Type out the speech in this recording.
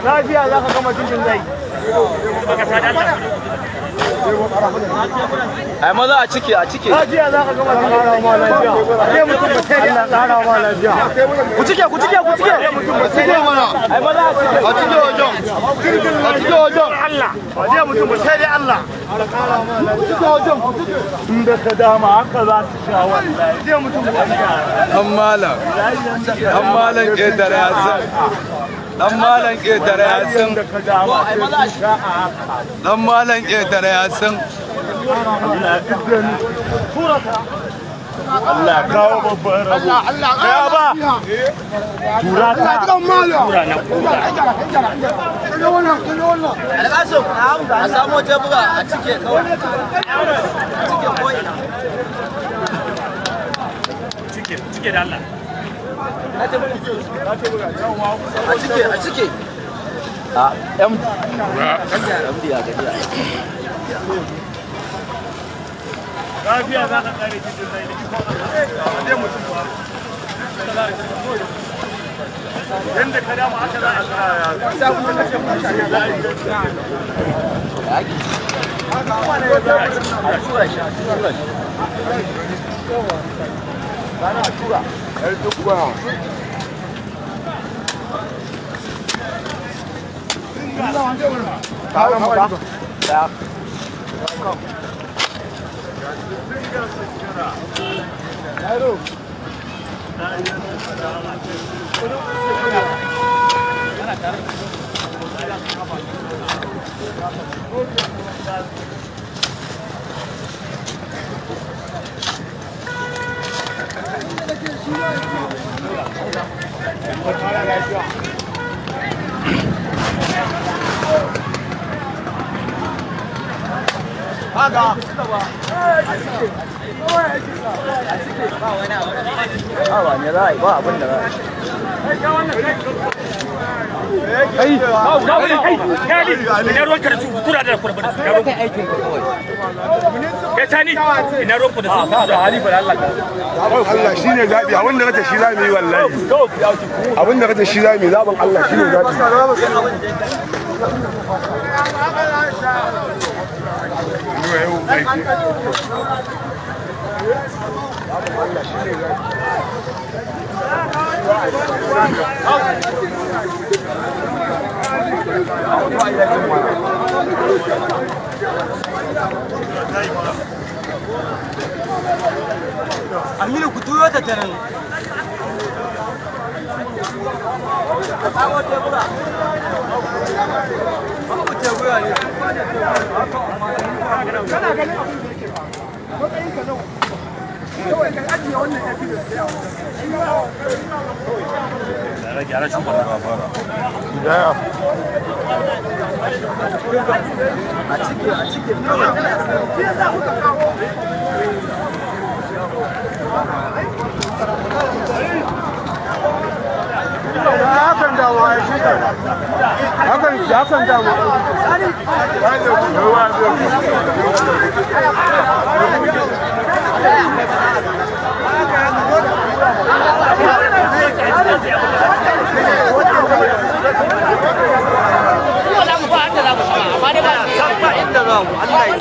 lafiya za ka gama cikin zai ai maza a ciki lafiya za ka gama cikin ma lafiya sai mutum ba sai Allah tsara ma lafiya ku cike mana ai maza a cike wajen Allah sai mutum ba sai dai Allah cike wajen inda ka dama haka za su sha wallahi sai mutum ba dan malam ƙetare ya san dan malam ƙetare ya san dan malam ƙetare ya san Allah kawo babban rabo ya ba tura ta tura na alƙaso a samu tebura a cike kawai cike da Allah a cike a MD ya gajiya lafiya za ka kare cikin zai da ikon Allah zai mutum ba yadda ka dama haka za a Allah shi ne zaɓi abinda kace shi za mu yi wallahi abinda kace shi za mu yi zaɓin Allah shi ne zaɓi Aminu ku tuyo ta tanan kawo tebura babu tebura ne kana ganin matsayin ka nawa kawai kan ajiye wannan ya fi da tsayawa gyara shi wannan ba fara a cike shi yasa kuka kawo hakan dawo ya shi hakan dawo Allah ya